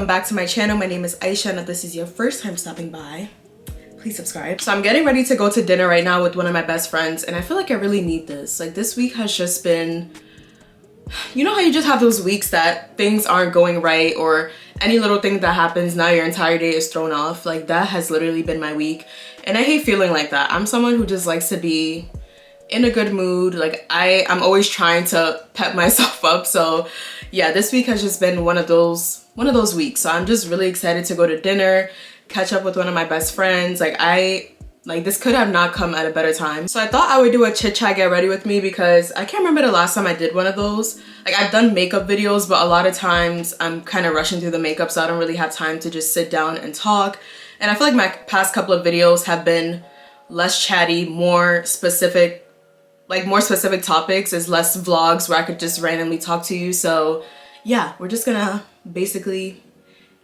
welcome back to my channel. My name is Aisha, and if this is your first time stopping by, please subscribe. So I'm getting ready to go to dinner right now with one of my best friends, and I feel like I really need this. Like, this week has just been, you know how you just have those weeks that things aren't going right, or any little thing that happens, now your entire day is thrown off. Like, that has literally been my week, and I hate feeling like that. I'm someone who just likes to be in a good mood. Like, I'm always trying to pep myself up. So yeah, this week has just been one of those weeks. So I'm just really excited to go to dinner, catch up with one of my best friends. Like this could have not come at a better time. So I thought I would do a chit chat get ready with me, because I can't remember the last time I did one of those. Like, I've done makeup videos, but a lot of times I'm kind of rushing through the makeup, so I don't really have time to just sit down and talk. And I feel like my past couple of videos have been less chatty, more specific topics. Is less vlogs where I could just randomly talk to you. So yeah, we're just gonna basically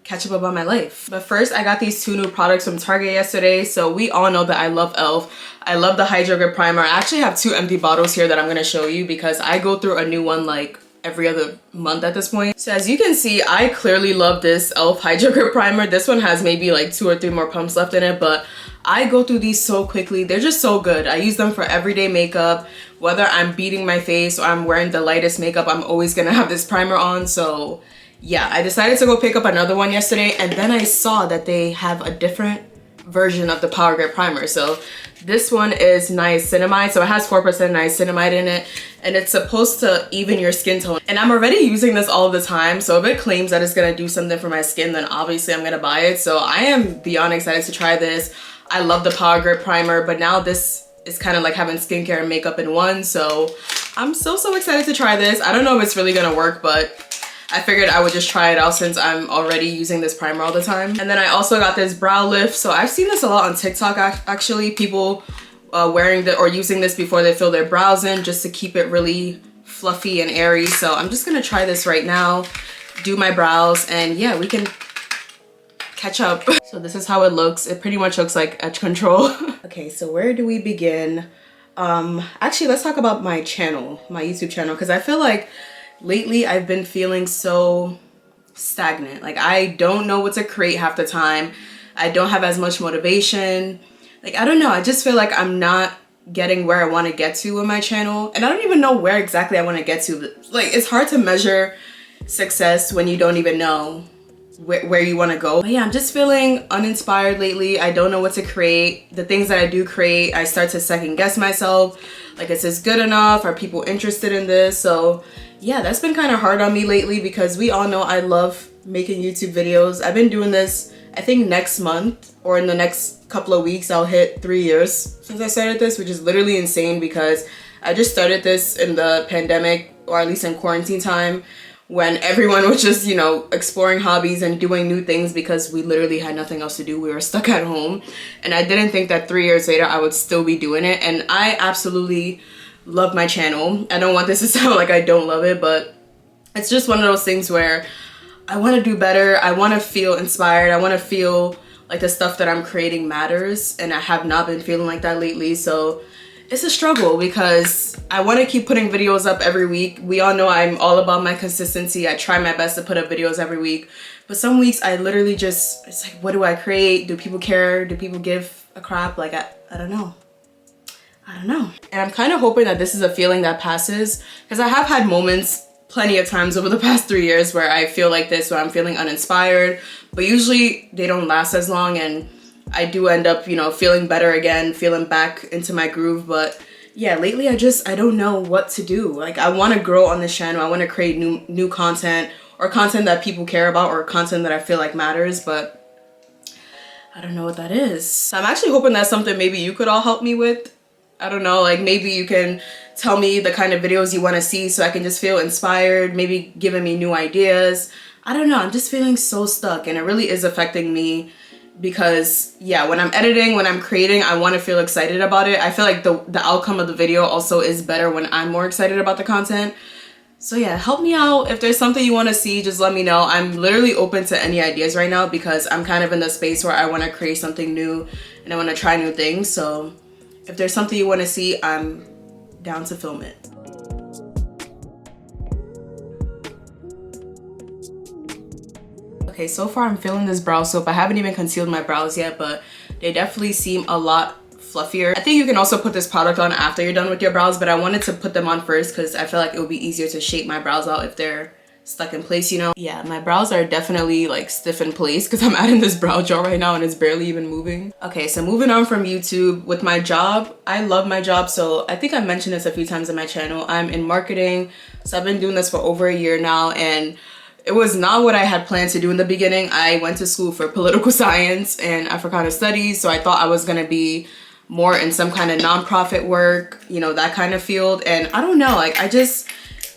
catch up about my life. But first, I got these two new products from Target yesterday. So we all know that I love e.l.f. I love the Hydro Grip Primer. I actually have two empty bottles here that I'm gonna show you, because I go through a new one like every other month at this point. So as you can see, I clearly love this e.l.f. Hydro Grip Primer. This one has maybe like 2 or 3 more pumps left in it, but I go through these so quickly. They're just so good. I use them for everyday makeup. Whether I'm beating my face or I'm wearing the lightest makeup, I'm always gonna have this primer on. So yeah, I decided to go pick up another one yesterday, and then I saw that they have a different version of the Power Grip Primer. So this one is niacinamide, so it has 4% niacinamide in it, and it's supposed to even your skin tone. And I'm already using this all the time, so if it claims that it's gonna do something for my skin, then obviously I'm gonna buy it. So I am beyond excited to try this. I love the Power Grip Primer, but now this is kind of like having skincare and makeup in one. So I'm so excited to try this. I don't know if it's really gonna work, but I figured I would just try it out since I'm already using this primer all the time. And then I also got this brow lift. So I've seen this a lot on TikTok actually, people wearing or using this before they fill their brows in, just to keep it really fluffy and airy. So I'm just gonna try this right now, do my brows, and yeah, we can catch up. So this is how it looks. It pretty much looks like edge control. Okay, so where do we begin? Actually, let's talk about my channel, my YouTube channel, because I feel like lately I've been feeling so stagnant. Like, I don't know what to create half the time. I don't have as much motivation. Like, I don't know, I just feel like I'm not getting where I want to get to with my channel, and I don't even know where exactly I want to get to. Like, it's hard to measure success when you don't even know where you want to go. But yeah, I'm just feeling uninspired lately. I don't know what to create. The things that I do create, I start to second guess myself. Like, is this good enough? Are people interested in this? So yeah, that's been kind of hard on me lately, because we all know I love making YouTube videos. I've been doing this, I think next month or in the next couple of weeks, I'll hit 3 years since I started this, which is literally insane, because I just started this in the pandemic, or at least in quarantine time, when everyone was just, you know, exploring hobbies and doing new things, because we literally had nothing else to do. We were stuck at home, and I didn't think that 3 years later I would still be doing it. And I absolutely love my channel. I don't want this to sound like I don't love it, but it's just one of those things where I want to do better. I want to feel inspired. I want to feel like the stuff that I'm creating matters, and I have not been feeling like that lately. So it's a struggle, because I want to keep putting videos up every week. We all know I'm all about my consistency. I try my best to put up videos every week, but some weeks I literally just, it's like, what do I create? Do people care? Do people give a crap? Like, I don't know. I don't know. And I'm kind of hoping that this is a feeling that passes, because I have had moments plenty of times over the past 3 years where I feel like this, where I'm feeling uninspired, but usually they don't last as long, and I do end up, you know, feeling better again, feeling back into my groove. But yeah, lately I don't know what to do. Like, I want to grow on this channel. I want to create new content, or content that people care about, or content that I feel like matters, but I don't know what that is. So I'm actually hoping that's something maybe you could all help me with. I don't know, like, maybe you can tell me the kind of videos you want to see, so I can just feel inspired, maybe giving me new ideas. I don't know, I'm just feeling so stuck, and it really is affecting me, because yeah, when I'm editing, when I'm creating, I want to feel excited about it. I feel like the outcome of the video also is better when I'm more excited about the content. So yeah, help me out. If there's something you want to see, just let me know. I'm literally open to any ideas right now, because I'm kind of in the space where I want to create something new, and I want to try new things. So if there's something you want to see, I'm down to film it. Okay, so far I'm feeling this brow soap. I haven't even concealed my brows yet, but they definitely seem a lot fluffier. I think you can also put this product on after you're done with your brows, but I wanted to put them on first because I feel like it would be easier to shape my brows out if they're stuck in place, you know? Yeah, my brows are definitely like stiff in place because I'm adding this brow gel right now and it's barely even moving. Okay, so moving on from YouTube, with my job, I love my job. So I think I mentioned this a few times on my channel. I'm in marketing. So I've been doing this for over a year now, and it was not what I had planned to do in the beginning. I went to school for political science and Africana studies. So I thought I was gonna be more in some kind of nonprofit work, you know, that kind of field. And I don't know, like I just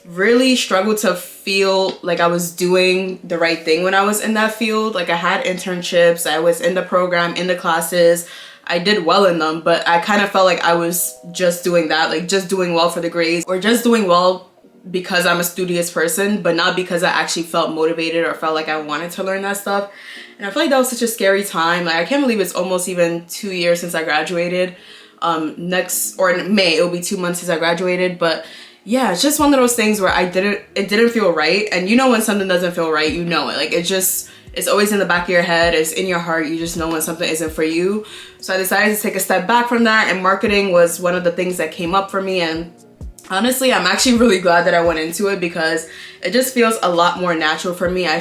really struggled to feel like I was doing the right thing when I was in that field. Like I had internships, I was in the program, in the classes, I did well in them, but I kind of felt like I was just doing that, like just doing well for the grades or just doing well because I'm a studious person, but not because I actually felt motivated or felt like I wanted to learn that stuff. And I feel like that was such a scary time. Like I can't believe it's almost even 2 years since I graduated. In May, it'll be 2 months since I graduated, but yeah, it's just one of those things where it didn't feel right. And you know when something doesn't feel right, you know it. Like it's always in the back of your head, it's in your heart, you just know when something isn't for you. So I decided to take a step back from that, and marketing was one of the things that came up for me. And honestly, I'm actually really glad that I went into it because it just feels a lot more natural for me. I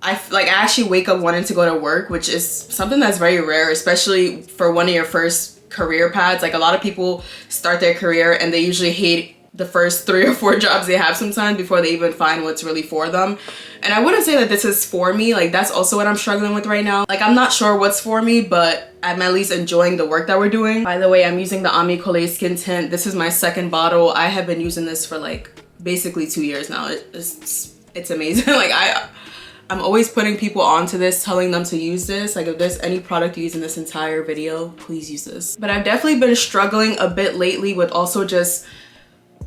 actually wake up wanting to go to work, which is something that's very rare, especially for one of your first career paths. Like a lot of people start their career and they usually hate the first 3 or 4 jobs they have sometimes before they even find what's really for them. And I wouldn't say that this is for me. Like that's also what I'm struggling with right now. Like I'm not sure what's for me, but I'm at least enjoying the work that we're doing. By the way, I'm using the Ami Collet skin tint. This is my second bottle. I have been using this for like basically 2 years now. It's amazing. Like I'm always putting people onto this, telling them to use this. Like if there's any product you use in this entire video, please use this. But I've definitely been struggling a bit lately with also just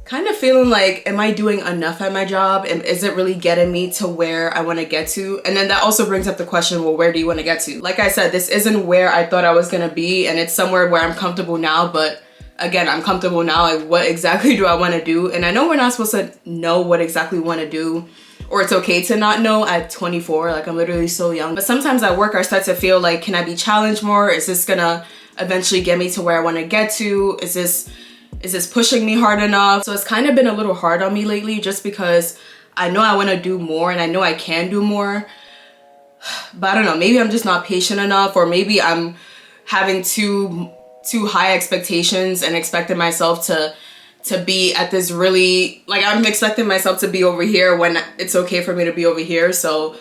kind of feeling like, am I doing enough at my job? And is it really getting me to where I want to get to? And then that also brings up the question, well, where do you want to get to? Like I said, this isn't where I thought I was going to be, and it's somewhere where I'm comfortable now. But again, I'm comfortable now. Like what exactly do I want to do? And I know we're not supposed to know what exactly we want to do, or it's okay to not know at 24. Like I'm literally so young. But sometimes at work I start to feel like, can I be challenged more? Is this gonna eventually get me to where I want to get to? Is this pushing me hard enough? So it's kind of been a little hard on me lately, just because I know I want to do more and I know I can do more. But I don't know, maybe I'm just not patient enough, or maybe I'm having too high expectations and expecting myself to be at this really, like I'm expecting myself to be over here when it's okay for me to be over here. So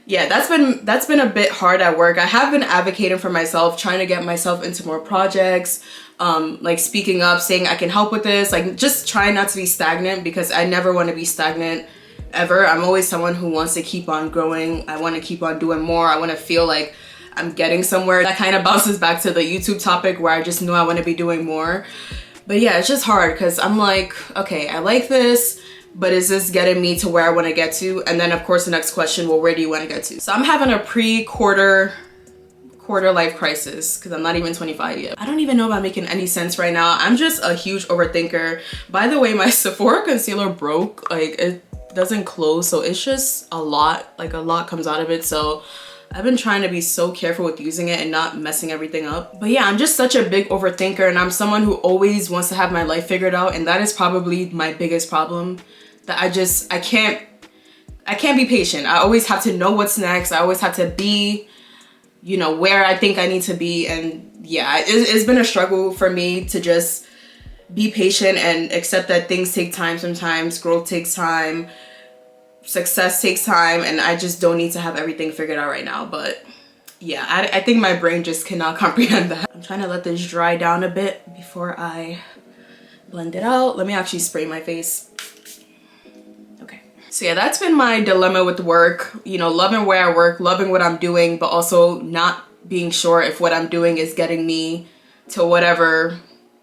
yeah, that's been a bit hard at work. I have been advocating for myself, trying to get myself into more projects, like speaking up, saying I can help with this, like just trying not to be stagnant, because I never want to be stagnant ever. I'm always someone who wants to keep on growing. I want to keep on doing more. I want to feel like I'm getting somewhere. That kind of bounces back to the YouTube topic where I just know I want to be doing more. But yeah, it's just hard because I'm like, okay, I like this, but is this getting me to where I want to get to? And then of course the next question, well, where do you want to get to? So I'm having a quarter life crisis because I'm not even 25 yet. I don't even know if I'm making any sense right now. I'm just a huge overthinker. By the way, my Sephora concealer broke. Like it doesn't close, so it's just a lot. Like a lot comes out of it. So I've been trying to be so careful with using it and not messing everything up. But yeah, I'm just such a big overthinker, and I'm someone who always wants to have my life figured out, and that is probably my biggest problem. That I can't be patient. I always have to know what's next. I always have to be, you know, where I think I need to be. And yeah, it's been a struggle for me to just be patient and accept that things take time sometimes. Growth takes time. Success takes time, and I just don't need to have everything figured out right now. But yeah, I think my brain just cannot comprehend that. I'm trying to let this dry down a bit before I blend it out. Let me actually spray my face. Okay. So yeah, that's been my dilemma with work. You know, loving where I work, loving what I'm doing, but also not being sure if what I'm doing is getting me to whatever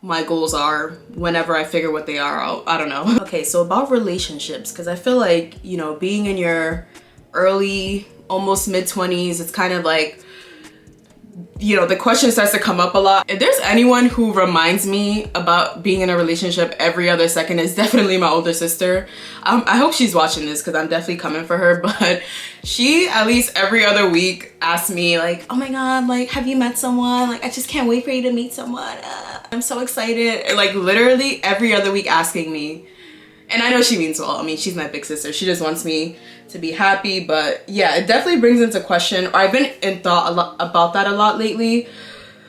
my goals are whenever I figure what they are. I don't know. Okay, so about relationships, because I feel like, you know, being in your early, almost mid-20s, it's kind of like you know, the question starts to come up a lot. If there's anyone who reminds me about being in a relationship every other second, it's definitely my older sister. I hope she's watching this because I'm definitely coming for her, but she at least every other week asks me like, oh my god, like, have you met someone? Like, I just can't wait for you to meet someone. I'm so excited. Like literally every other week asking me. And I know she means well. I mean, she's my big sister. She just wants me to be happy. But yeah, it definitely brings into question, or I've been in thought a lot about that a lot lately.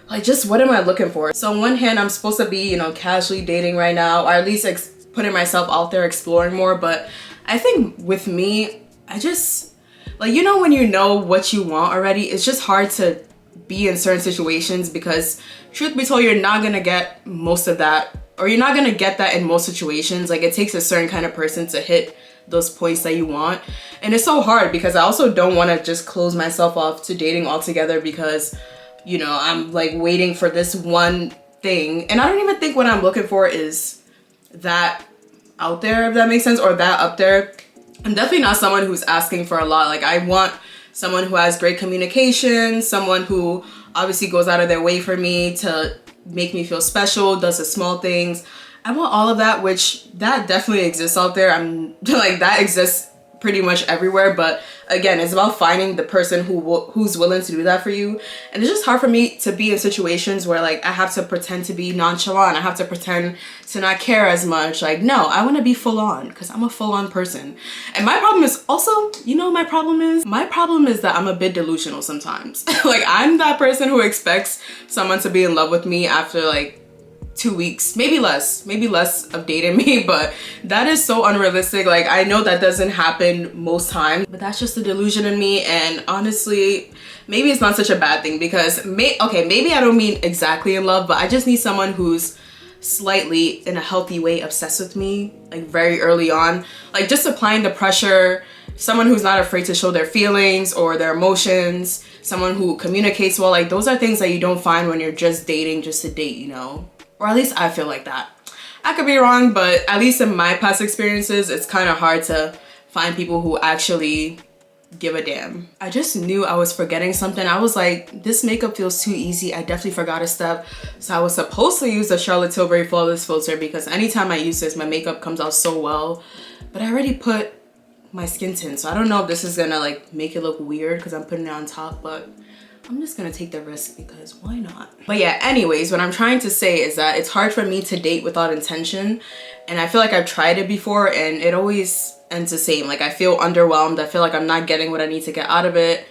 Like, just what am I looking for? So on one hand, I'm supposed to be, you know, casually dating right now, or at least putting myself out there, exploring more. But I think with me, I just, like, you know, when you know what you want already, it's just hard to be in certain situations because truth be told, you're not gonna get most of that, or you're not gonna get that in most situations. Like, it takes a certain kind of person to hit those points that you want. And it's so hard because I also don't want to just close myself off to dating altogether because, you know, I'm like waiting for this one thing. And I don't even think what I'm looking for is that out there, if that makes sense, or that up there. I'm definitely not someone who's asking for a lot. Like, I want someone who has great communication, someone who obviously goes out of their way for me to make me feel special, does the small things. I want all of that, which that definitely exists out there. I'm like, that exists pretty much everywhere. But again, it's about finding the person who's willing to do that for you. And it's just hard for me to be in situations where like I have to pretend to be nonchalant. I have to pretend to not care as much. Like, no, I want to be full on because I'm a full on person. And my problem is also, you know, my problem is that I'm a bit delusional sometimes. Like, I'm that person who expects someone to be in love with me after like 2 weeks, maybe less of dating me, but that is so unrealistic. Like, I know that doesn't happen most times, but that's just a delusion in me. And honestly, maybe it's not such a bad thing because maybe I don't mean exactly in love, but I just need someone who's slightly in a healthy way obsessed with me, like very early on, like just applying the pressure, someone who's not afraid to show their feelings or their emotions, someone who communicates well. Like, those are things that you don't find when you're just dating just to date, you know? Or at least I feel like that. I could be wrong, but at least in my past experiences, it's kind of hard to find people who actually give a damn. I just knew I was forgetting something. I was like, this makeup feels too easy. I definitely forgot a step. So I was supposed to use the Charlotte Tilbury Flawless Filter because anytime I use this, my makeup comes out so well. But I already put my skin tint, so I don't know if this is gonna like make it look weird because I'm putting it on top, but I'm just gonna take the risk because why not? But yeah, anyways, what I'm trying to say is that it's hard for me to date without intention. And I feel like I've tried it before and it always ends the same. Like, I feel underwhelmed. I feel like I'm not getting what I need to get out of it.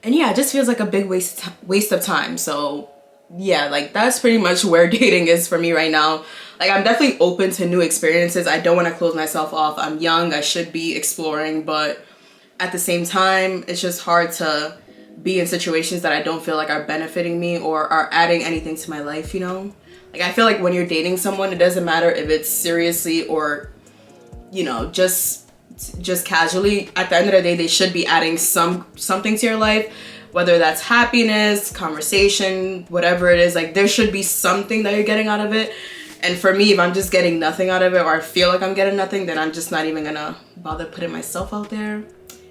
And yeah, it just feels like a big waste of time. So yeah, like that's pretty much where dating is for me right now. Like, I'm definitely open to new experiences. I don't want to close myself off. I'm young, I should be exploring, but at the same time, it's just hard to be in situations that I don't feel like are benefiting me or are adding anything to my life, you know? Like, I feel like when you're dating someone, it doesn't matter if it's seriously or, you know, just casually. At the end of the day, they should be adding something to your life, whether that's happiness, conversation, whatever it is. Like, there should be something that you're getting out of it. And for me, if I'm just getting nothing out of it, or I feel like I'm getting nothing, then I'm just not even gonna bother putting myself out there.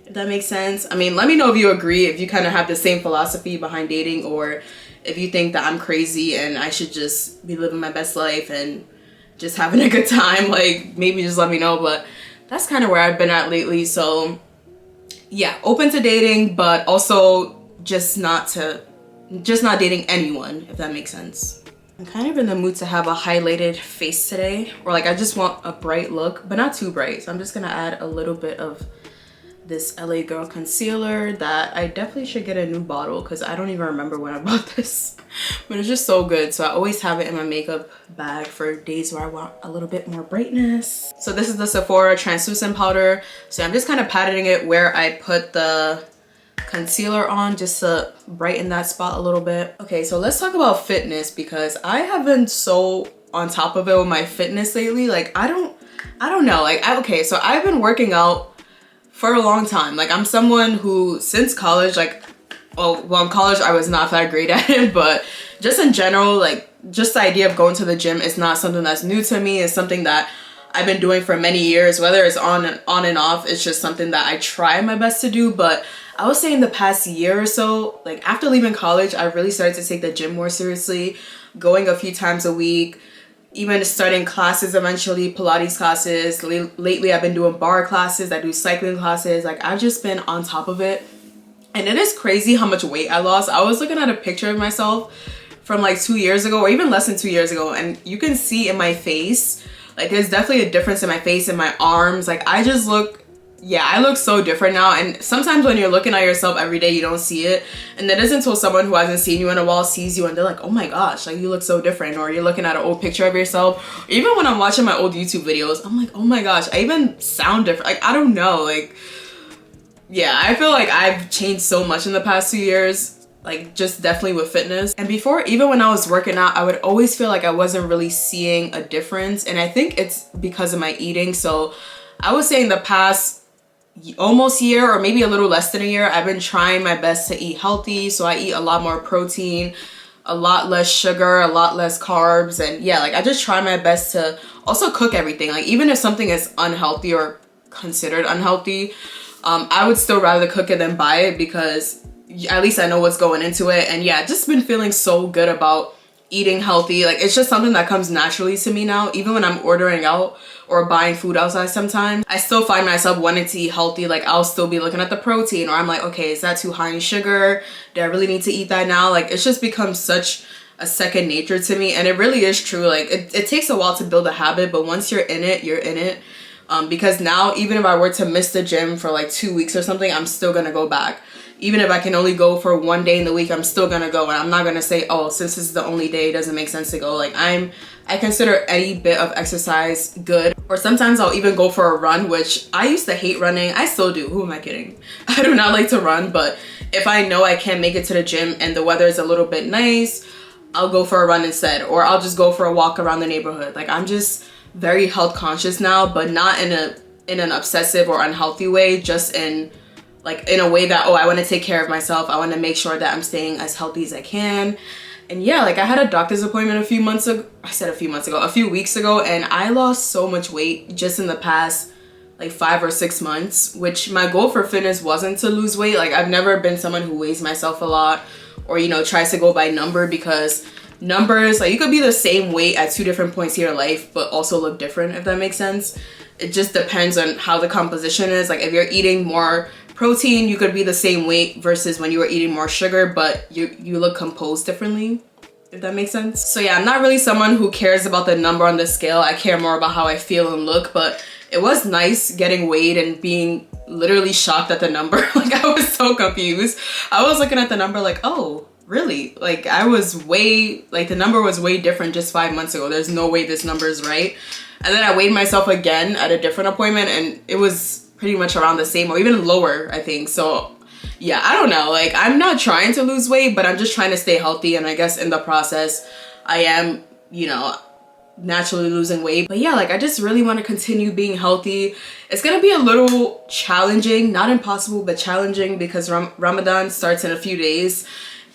If that makes sense. I mean, let me know if you agree, if you kind of have the same philosophy behind dating, or if you think that I'm crazy and I should just be living my best life and just having a good time. Like, maybe just let me know. But that's kind of where I've been at lately. So yeah, open to dating, but also just not dating anyone, if that makes sense. I'm kind of in the mood to have a highlighted face today, or like I just want a bright look, but not too bright. So I'm just gonna add a little bit of this LA Girl concealer that I definitely should get a new bottle because I don't even remember when I bought this, but it's just so good. So I always have it in my makeup bag for days where I want a little bit more brightness. So this is the Sephora translucent powder. So I'm just kind of patting it where I put the concealer on just to brighten that spot a little bit. Okay, so let's talk about fitness because I have been so on top of it with my fitness lately. Like, I don't know. Like, okay, so I've been working out for a long time. Like, I'm someone who since college, like, well, in college I was not that great at it, but just in general, like, just the idea of going to the gym is not something that's new to me. It's something that I've been doing for many years, whether it's on and off. It's just something that I try my best to do, but I would say in the past year or so, like after leaving college, I really started to take the gym more seriously, going a few times a week, even starting classes eventually, Pilates classes. Lately, I've been doing bar classes, I do cycling classes. Like I've just been on top of it. And it is crazy how much weight I lost. I was looking at a picture of myself from like 2 years ago, or even less than 2 years ago, and you can see in my face, like there's definitely a difference in my face and my arms. Like I just look, yeah, I look so different now. And sometimes when you're looking at yourself every day, you don't see it. And that isn't until someone who hasn't seen you in a while sees you and they're like, oh my gosh, like you look so different. Or you're looking at an old picture of yourself. Even when I'm watching my old YouTube videos, I'm like, oh my gosh, I even sound different. Like, I don't know, like, yeah, I feel like I've changed so much in the past 2 years, like just definitely with fitness. And before, even when I was working out, I would always feel like I wasn't really seeing a difference. And I think it's because of my eating. So I would say in the past almost year, or maybe a little less than a year, I've been trying my best to eat healthy. So I eat a lot more protein, a lot less sugar, a lot less carbs. And yeah, like I just try my best to also cook everything. Like even if something is unhealthy or considered unhealthy, I would still rather cook it than buy it, because at least I know what's going into it. And yeah, just been feeling so good about eating healthy. Like it's just something that comes naturally to me now. Even when I'm ordering out or buying food outside sometimes, I still find myself wanting to eat healthy. Like I'll still be looking at the protein, or I'm like, okay, is that too high in sugar? Do I really need to eat that now? Like it's just become such a second nature to me. And it really is true. Like it takes a while to build a habit, but once you're in it, you're in it. Because now, even if I were to miss the gym for like 2 weeks or something, I'm still gonna go back. Even if I can only go for one day in the week, I'm still gonna go. And I'm not gonna say, oh, since this is the only day, it doesn't make sense to go. Like I consider any bit of exercise good. Or sometimes I'll even go for a run, which I used to hate running. I still do. Who am I kidding? I do not like to run, but if I know I can't make it to the gym and the weather is a little bit nice, I'll go for a run instead. Or I'll just go for a walk around the neighborhood. Like I'm just very health conscious now, but not in an obsessive or unhealthy way, just in a way that, oh, I want to take care of myself. I want to make sure that I'm staying as healthy as I can. And yeah, like I had a doctor's appointment a few weeks ago, and I lost so much weight just in the past like 5 or 6 months, which my goal for fitness wasn't to lose weight. Like I've never been someone who weighs myself a lot, or, you know, tries to go by number, because numbers, like you could be the same weight at 2 different points in your life but also look different, if that makes sense. It just depends on how the composition is. Like if you're eating more protein, you could be the same weight versus when you were eating more sugar, but you look composed differently, if that makes sense. So yeah, I'm not really someone who cares about the number on the scale. I care more about how I feel and look. But it was nice getting weighed and being literally shocked at the number. Like I was so confused. I was looking at the number like, oh, really? Like I was way, like the number was way different just 5 months ago. There's no way this number is right. And then I weighed myself again at a different appointment, and it was pretty much around the same, or even lower, I think. So yeah, I don't know. Like I'm not trying to lose weight, but I'm just trying to stay healthy. And I guess in the process, I am, you know, naturally losing weight. But yeah, like I just really want to continue being healthy. It's gonna be a little challenging, not impossible, but challenging, because Ramadan starts in a few days.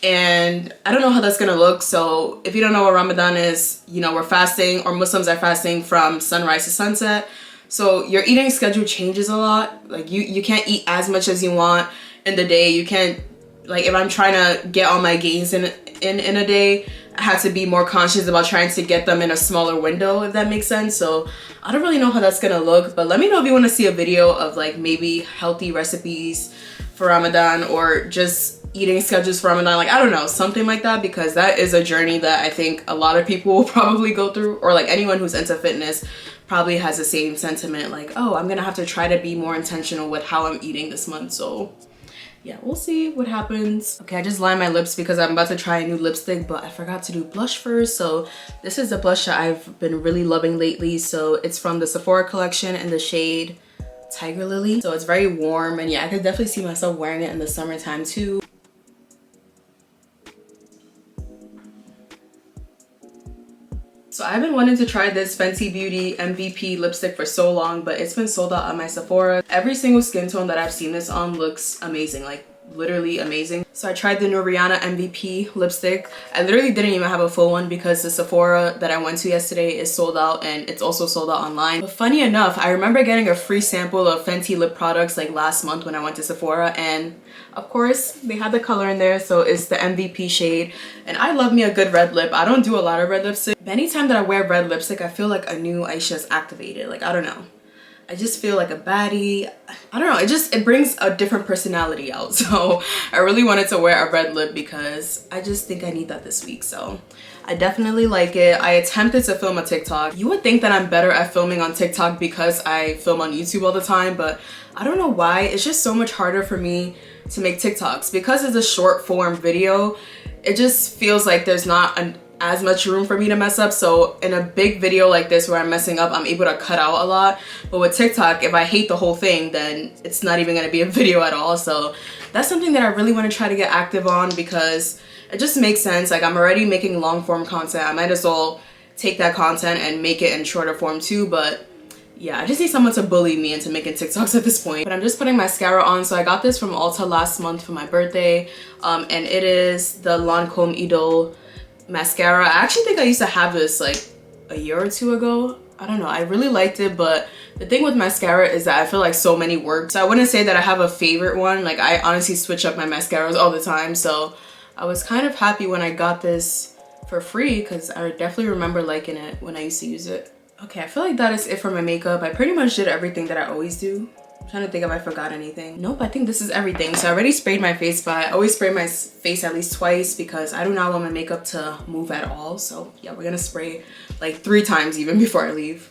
And I don't know how that's gonna look. So if you don't know what Ramadan is, you know, we're fasting, or Muslims are fasting from sunrise to sunset. So your eating schedule changes a lot. Like you can't eat as much as you want in the day. You can't, like if I'm trying to get all my gains in a day, I have to be more conscious about trying to get them in a smaller window, if that makes sense. So I don't really know how that's gonna look, but let me know if you want to see a video of like maybe healthy recipes for Ramadan, or just eating schedules for Ramadan. Like I don't know, something like that, because that is a journey that I think a lot of people will probably go through, or like anyone who's into fitness probably has the same sentiment, like, oh, I'm gonna have to try to be more intentional with how I'm eating this month. So yeah, we'll see what happens. Okay, I just lined my lips because I'm about to try a new lipstick, but I forgot to do blush first. So this is the blush that I've been really loving lately. So it's from the Sephora collection in the shade Tiger Lily. So it's very warm, and yeah, I could definitely see myself wearing it in the summertime too. So I've been wanting to try this Fenty Beauty MVP lipstick for so long, but it's been sold out at my Sephora. Every single skin tone that I've seen this on looks amazing, like literally amazing. So I tried the new Rihanna MVP lipstick. I literally didn't even have a full one because the Sephora that I went to yesterday is sold out, and it's also sold out online. But funny enough, I remember getting a free sample of Fenty lip products like last month when I went to Sephora, and of course they had the color in there, so it's the MVP shade. And I love me a good red lip. I don't do a lot of red lipstick, but anytime that I wear red lipstick, I feel like a new Aisha's activated. Like, I don't know, I just feel like a baddie. I don't know, it brings a different personality out. So I really wanted to wear a red lip because I just think I need that this week. So I definitely like it. I attempted to film a TikTok. You would think that I'm better at filming on TikTok because I film on YouTube all the time, but I don't know why. It's just so much harder for me to make TikToks because it's a short form video. It just feels like there's not as much room for me to mess up. So in a big video like this where I'm messing up, I'm able to cut out a lot. But with TikTok, if I hate the whole thing, then it's not even gonna be a video at all. So that's something that I really want to try to get active on because it just makes sense. Like, I'm already making long form content. I might as well take that content and make it in shorter form too. But yeah, I just need someone to bully me into making TikToks at this point. But I'm just putting mascara on. So I got this from Ulta last month for my birthday. And it is the Lancome Idole mascara. I actually think I used to have this like a year or two ago. I don't know, I really liked it, but the thing with mascara is that I feel like so many work. So I wouldn't say that I have a favorite one. Like, I honestly switch up my mascaras all the time. So I was kind of happy when I got this for free because I definitely remember liking it when I used to use it. Okay, I feel like that is it for my makeup. I pretty much did everything that I always do. I'm trying to think if I forgot anything. Nope, I think this is everything. So I already sprayed my face, but I always spray my face at least twice because I do not want my makeup to move at all. So yeah, we're gonna spray like 3 times even before I leave.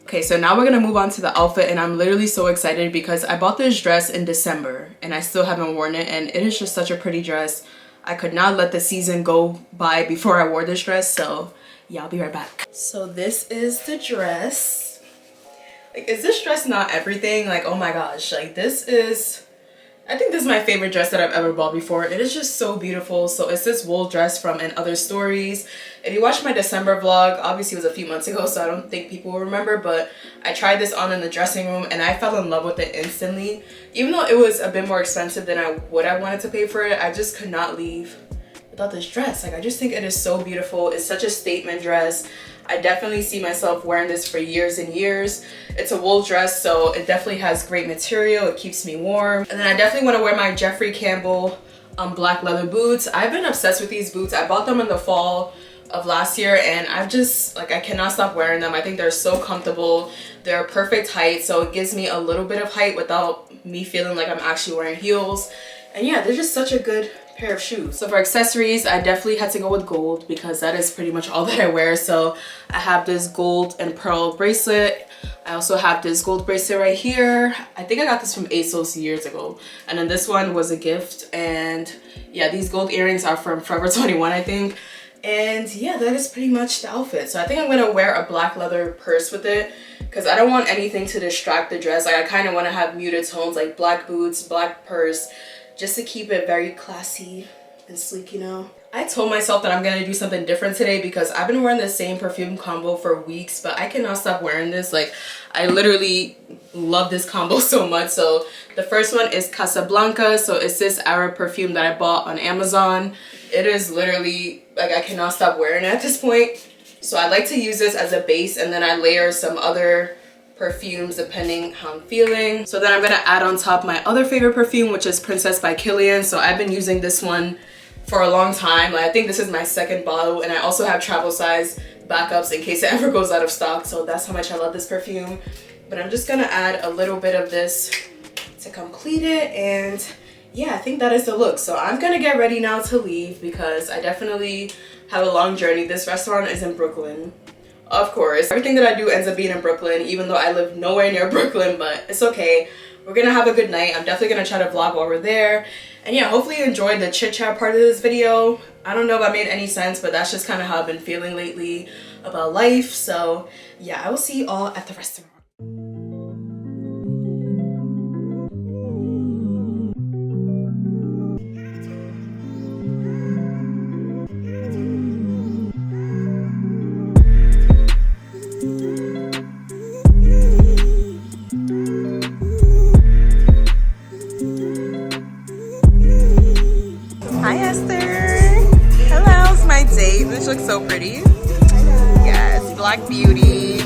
Okay, so now we're gonna move on to the outfit, and I'm literally so excited because I bought this dress in December and I still haven't worn it, and it is just such a pretty dress. I could not let the season go by before I wore this dress, so yeah, I'll be right back. So this is the dress. Like, is this dress not everything? Like, oh my gosh, like this is, I think this is my favorite dress that I've ever bought before. It is just so beautiful. So it's this wool dress from In Other Stories. If you watched my December vlog, obviously it was a few months ago, so I don't think people will remember, but I tried this on in the dressing room and I fell in love with it instantly. Even though it was a bit more expensive than I wanted to pay for it, I just could not leave without this dress. Like, I just think it is so beautiful. It's such a statement dress. I definitely see myself wearing this for years and years. It's a wool dress, so it definitely has great material. It keeps me warm. And then I definitely want to wear my Jeffrey Campbell black leather boots. I've been obsessed with these boots. I bought them in the fall of last year, and I've just, like, I cannot stop wearing them. I think they're so comfortable. They're perfect height, so it gives me a little bit of height without me feeling like I'm actually wearing heels. And yeah, they're just such a good pair of shoes. So for accessories, I definitely had to go with gold because that is pretty much all that I wear. So I have this gold and pearl bracelet. I also have this gold bracelet right here. I think I got this from ASOS years ago. And then this one was a gift. And yeah, these gold earrings are from Forever 21, I think. And yeah, that is pretty much the outfit. So I think I'm gonna wear a black leather purse with it because I don't want anything to distract the dress. Like, I kind of want to have muted tones, like black boots, black purse, just to keep it very classy and sleek, you know. I told myself that I'm gonna do something different today because I've been wearing the same perfume combo for weeks, but I cannot stop wearing this. Like, I literally love this combo so much. So the first one is Casablanca. So it's this Arab perfume that I bought on Amazon. It is literally, like, I cannot stop wearing it at this point. So I like to use this as a base, and then I layer some other perfumes depending how I'm feeling. So then I'm gonna add on top my other favorite perfume, which is Princess by Kilian. So I've been using this one for a long time. Like, I think this is my second bottle, and I also have travel size backups in case it ever goes out of stock. So that's how much I love this perfume. But I'm just gonna add a little bit of this to complete it, and yeah, I think that is the look. So I'm gonna get ready now to leave because I definitely have a long journey. This restaurant is in Brooklyn. Of course, everything that I do ends up being in Brooklyn, even though I live nowhere near Brooklyn, but it's okay. We're gonna have a good night. I'm definitely gonna try to vlog while we're there. And yeah, hopefully you enjoyed the chit chat part of this video. I don't know if I made any sense, but that's just kind of how I've been feeling lately about life. So yeah, I will see you all at the restaurant. Hi, Esther. Hello, it's my date. This looks so pretty. Yes, Black Beauty.